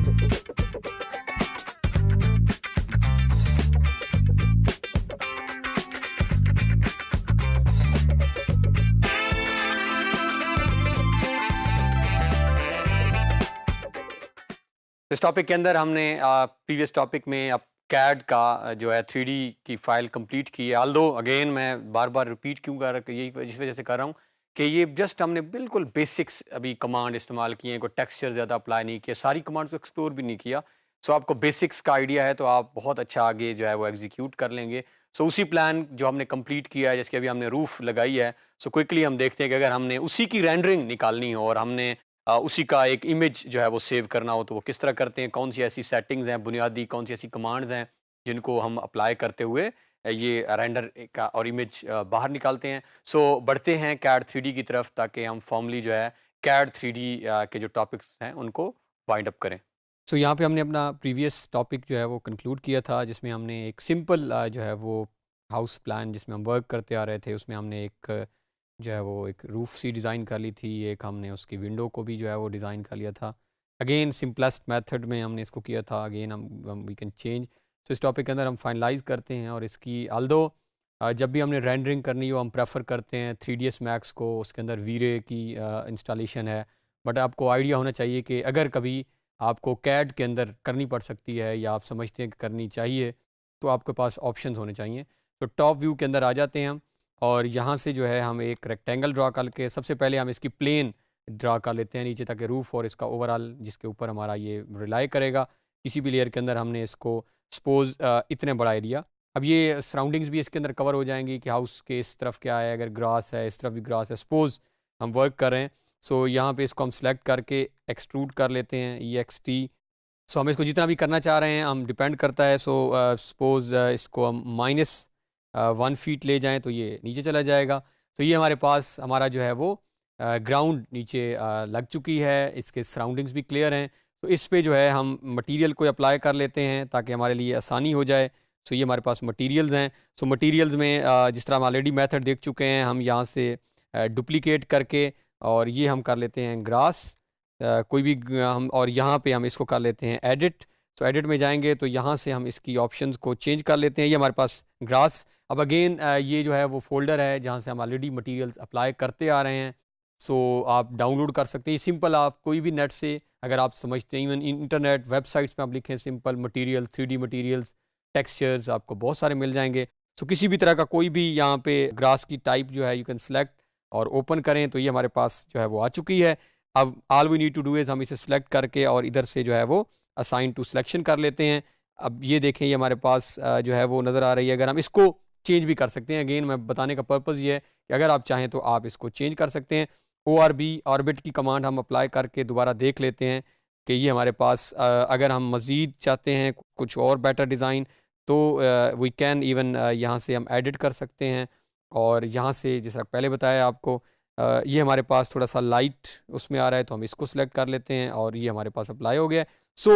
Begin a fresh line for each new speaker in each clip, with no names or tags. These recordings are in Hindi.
इस टॉपिक के अंदर हमने प्रीवियस टॉपिक में अब कैड का जो है 3D की फाइल कंप्लीट की है। आल्दो अगेन मैं बार बार रिपीट क्यों कर रहा यही जिस वजह से कर रहा हूँ कि ये जस्ट हमने बिल्कुल बेसिक्स अभी कमांड इस्तेमाल किए हैं, कोई टेक्सचर ज़्यादा अप्लाई नहीं किया, सारी कमांड्स को एक्सप्लोर भी नहीं किया। सो आपको बेसिक्स का आइडिया है तो आप बहुत अच्छा आगे जो है वो एग्जीक्यूट कर लेंगे। सो उसी प्लान जो हमने कंप्लीट किया है, जिसकी अभी हमने रूफ लगाई है, सो क्विकली हम देखते हैं कि अगर हमने उसी की रेंडरिंग निकालनी हो और हमने उसी का एक इमेज जो है वो सेव करना हो तो वो किस तरह करते हैं, कौन सी ऐसी सेटिंग्स हैं बुनियादी, कौन सी ऐसी कमांड्स हैं जिनको हम अप्लाई करते हुए ये रेंडर का और इमेज बाहर निकालते हैं। सो बढ़ते हैं कैड 3D की तरफ ताकि हम फॉर्मली जो है कैड 3D के जो टॉपिक्स हैं उनको वाइंड अप करें। सो यहाँ पे हमने अपना प्रीवियस टॉपिक जो है वो कंक्लूड किया था, जिसमें हमने एक सिंपल जो है वो हाउस प्लान जिसमें हम वर्क करते आ रहे थे, उसमें हमने एक जो है वो एक रूफ सी डिज़ाइन कर ली थी, एक हमने उसकी विंडो को भी जो है वो डिज़ाइन कर लिया था। अगेन सिंपलेस्ट मेथड में हमने इसको किया था। अगेन हम वी कैन चेंज। तो इस टॉपिक के अंदर हम फाइनलाइज करते हैं और इसकी आल्दो जब भी हमने रेंडरिंग करनी हो हम प्रेफर करते हैं 3ds मैक्स को, उसके अंदर वीरे की इंस्टॉलेशन है। बट आपको आइडिया होना चाहिए कि अगर कभी आपको कैड के अंदर करनी पड़ सकती है या आप समझते हैं कि करनी चाहिए तो आपके पास ऑप्शंस होने चाहिए। तो टॉप व्यू के अंदर आ जाते हैं हम और यहाँ से जो है हम एक रेक्टेंगल ड्रा करके सबसे पहले हम इसकी प्लेन ड्रा कर लेते हैं नीचे, ताकि रूफ और इसका ओवरऑल जिसके ऊपर हमारा ये रिलाई करेगा किसी भी लेयर के अंदर हमने इसको सपोज इतने बड़ा एरिया। अब ये सराउंडिंग्स भी इसके अंदर कवर हो जाएंगी कि हाउस के इस तरफ क्या है, अगर ग्रास है इस तरफ भी ग्रास है, सपोज हम वर्क कर रहे हैं। सो यहाँ पे इसको हम सेलेक्ट करके एक्सट्रूड कर लेते हैं EXT। सो हम इसको जितना भी करना चाह रहे हैं हम डिपेंड करता है। सो सपोज इसको हम -1 फीट ले जाएं तो ये नीचे चला जाएगा। तो ये हमारे पास हमारा जो है वो ग्राउंड नीचे लग चुकी है, इसके सराउंडिंग्स भी क्लियर हैं। तो इस पे जो है हम मटेरियल को अप्लाई कर लेते हैं ताकि हमारे लिए आसानी हो जाए। सो ये हमारे पास मटेरियल्स हैं। सो मटेरियल्स में जिस तरह हम ऑलरेडी मेथड देख चुके हैं, हम यहाँ से डुप्लीकेट करके और ये हम कर लेते हैं ग्रास कोई भी हम, और यहाँ पे हम इसको कर लेते हैं एडिट। तो एडिट में जाएंगे तो यहाँ से हम इसकी ऑप्शंस को चेंज कर लेते हैं। ये हमारे पास ग्रास। अब अगेन ये जो है वो फोल्डर है जहाँ से हम ऑलरेडी मटेरियल्स अप्लाई करते आ रहे हैं। सो आप डाउनलोड कर सकते हैं सिंपल, आप कोई भी नेट से अगर आप समझते हैं, इवन इंटरनेट वेबसाइट्स में आप लिखें simple material 3D materials textures आपको बहुत सारे मिल जाएंगे। सो किसी भी तरह का कोई भी यहाँ पे ग्रास की टाइप जो है यू कैन सेलेक्ट और ओपन करें तो ये हमारे पास जो है वो आ चुकी है। अब all we need to do is हम इसे सेलेक्ट करके और इधर से जो है वो असाइन टू सिलेक्शन कर लेते हैं। अब ये देखें ये हमारे पास जो है वो नज़र आ रही है। अगर हम इसको चेंज भी कर सकते हैं, अगेन मैं बताने का पर्पज़ ये है कि अगर आप चाहें तो आप इसको चेंज कर सकते हैं। ORB ऑर्बिट की कमांड हम अप्लाई करके दोबारा देख लेते हैं कि ये हमारे पास अगर हम मज़ीद चाहते हैं कुछ और बेटर डिज़ाइन तो वी कैन इवन यहाँ से हम एडिट कर सकते हैं। और यहाँ से जिस तरह पहले बताया आपको ये हमारे पास थोड़ा सा लाइट उसमें आ रहा है तो हम इसको सिलेक्ट कर लेते हैं और ये हमारे पास अप्लाई हो गया। सो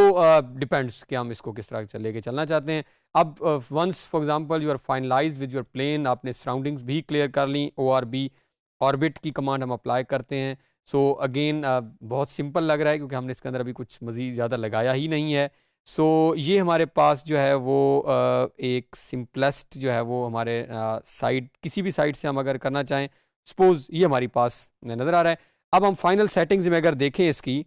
डिपेंड्स कि हम इसको किस तरह लेके चलना चाहते हैं। अब once for example you are finalise with your plane, आपने सराउंडिंग्स भी क्लियर कर ली, ORB ऑर्बिट की कमांड हम अप्लाई करते हैं। सो अगेन बहुत सिंपल लग रहा है क्योंकि हमने इसके अंदर अभी कुछ मज़ीद ज़्यादा लगाया ही नहीं है। सो ये हमारे पास जो है वो एक सिंपलेस्ट जो है वो हमारे साइड किसी भी साइड से हम अगर करना चाहें, सपोज ये हमारी पास नज़र आ रहा है। अब हम फाइनल सेटिंग्स में अगर देखें इसकी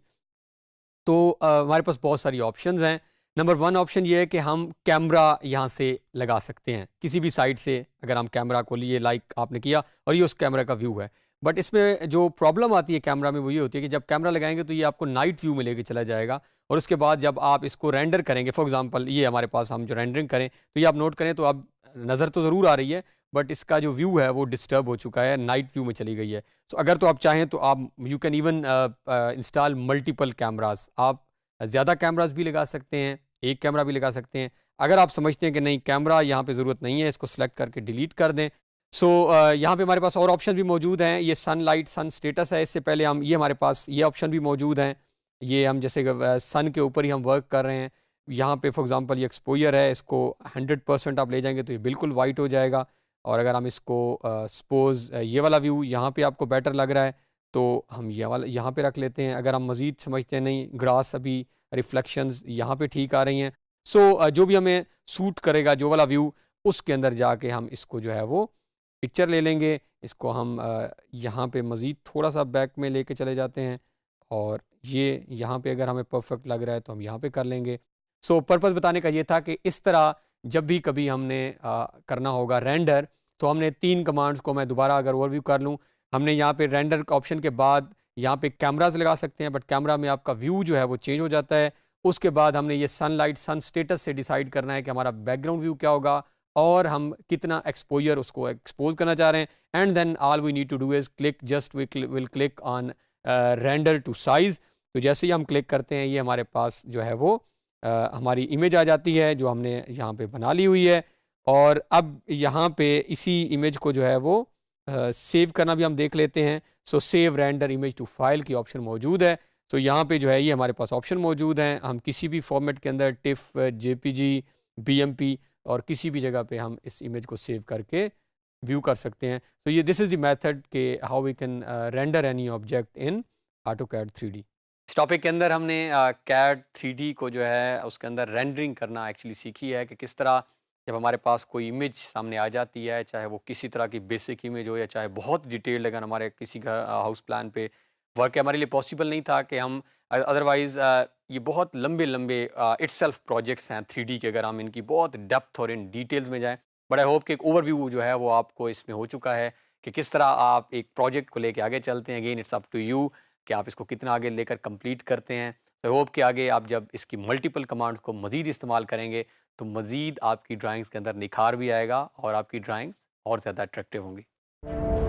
तो हमारे पास बहुत सारी ऑप्शंस हैं। नंबर 1 ऑप्शन ये है कि हम कैमरा यहाँ से लगा सकते हैं किसी भी साइड से। अगर हम कैमरा को लिए लाइक आपने किया और ये उस कैमरा का व्यू है, बट इसमें जो प्रॉब्लम आती है कैमरा में वो ये होती है कि जब कैमरा लगाएंगे तो ये आपको नाइट व्यू में लेके चला जाएगा और उसके बाद जब आप इसको रेंडर करेंगे, फॉर एग्जांपल ये हमारे पास हम जो रेंडरिंग करें तो ये आप नोट करें तो अब नज़र तो ज़रूर आ रही है बट इसका जो व्यू है वो डिस्टर्ब हो चुका है, नाइट व्यू में चली गई है। सो अगर तो आप चाहें तो आप you can even install multiple cameras, आप ज़्यादा कैमराज भी लगा सकते हैं, एक कैमरा भी लगा सकते हैं। अगर आप समझते हैं कि नहीं कैमरा यहाँ पे ज़रूरत नहीं है, इसको सेलेक्ट करके डिलीट कर दें। सो यहाँ पे हमारे पास और ऑप्शन भी मौजूद हैं। ये सनलाइट सन स्टेटस है, इससे पहले हम ये हमारे पास ये ऑप्शन भी मौजूद हैं। ये हम जैसे सन के ऊपर ही हम वर्क कर रहे हैं, यहाँ पे फॉर एग्जांपल ये एक्सपोजर है, इसको 100% आप ले जाएंगे तो ये बिल्कुल वाइट हो जाएगा। और अगर हम इसको सपोज ये वाला व्यू यहाँ पे आपको बेटर लग रहा है तो हम ये वाला यहाँ पे रख लेते हैं। अगर हम मज़ीद समझते हैं नहीं ग्रास अभी रिफ्लेक्शंस यहाँ पे ठीक आ रही हैं। सो जो भी हमें सूट करेगा जो वाला व्यू, उसके अंदर जाके हम इसको जो है वो पिक्चर ले लेंगे। इसको हम यहाँ पे मज़ीद थोड़ा सा बैक में लेके चले जाते हैं और ये यहाँ पे अगर हमें परफेक्ट लग रहा है तो हम यहाँ पे कर लेंगे। सो पर्पस बताने का ये था कि इस तरह जब भी कभी हमने करना होगा रेंडर, तो हमने 3 कमांड्स को मैं दोबारा अगर ओवरव्यू कर लूँ, हमने यहाँ पे रेंडर का ऑप्शन के बाद यहाँ पे कैमरास लगा सकते हैं, बट कैमरा में आपका व्यू जो है वो चेंज हो जाता है। उसके बाद हमने ये सनलाइट सन स्टेटस से डिसाइड करना है कि हमारा बैकग्राउंड व्यू क्या होगा और हम कितना एक्सपोजर उसको एक्सपोज करना चाह रहे हैं। And then all we need to do is click, just will click on render to size. तो जैसे ही हम क्लिक करते हैं ये हमारे पास जो है वो हमारी इमेज आ जाती है जो हमने यहाँ पे बना ली हुई है। और अब यहाँ पे इसी इमेज को जो है वो सेव करना भी हम देख लेते हैं। So save render image to file की ऑप्शन मौजूद है। तो यहाँ पे जो है ये हमारे पास ऑप्शन मौजूद हैं। हम किसी भी फॉर्मेट के अंदर टिफ, जेपीजी, बीएमपी और किसी भी जगह पे हम इस इमेज को सेव करके व्यू कर सकते हैं। तो ये दिस इज़ द मेथड के how we can render any object in AutoCAD 3D। इस टॉपिक के अंदर हमने CAD 3D को जो है उसके अंदर रेंडरिंग करना एक्चुअली सीखी है कि किस तरह जब हमारे पास कोई इमेज सामने आ जाती है, चाहे वो किसी तरह की बेसिक इमेज हो या चाहे बहुत डिटेल्ड, अगर हमारे किसी घर हाउस प्लान पे वर्क हमारे लिए पॉसिबल नहीं था कि हम अदरवाइज़ ये बहुत लंबे लंबे इटसेल्फ प्रोजेक्ट्स हैं 3D के, अगर हम इनकी बहुत डेप्थ और इन डिटेल्स में जाएं। बट आई होप कि एक ओवरव्यू जो है वो आपको इसमें हो चुका है कि किस तरह आप एक प्रोजेक्ट को लेके आगे चलते हैं। Again it's up to you कि आप इसको कितना आगे लेकर कंप्लीट करते हैं। आई होप कि आगे आप जब इसकी मल्टीपल कमांड्स को मज़ीद इस्तेमाल करेंगे तो मज़ीद आपकी ड्राइंग्स के अंदर निखार भी आएगा और आपकी ड्राइंग्स और ज़्यादा अट्रैक्टिव होंगी।